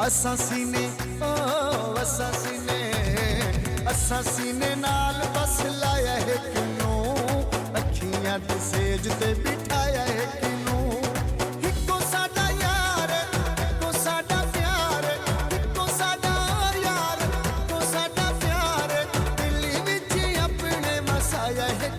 असा सीने ओ असा सीने, असा सीने नाल बस लाया है किनू, अखियां ते सेज ते बिठाया है किनू। इको साडा यार, इको साडा प्यार, इको साडा यार, इको साडा प्यार, दिल विच अपने वसाया है।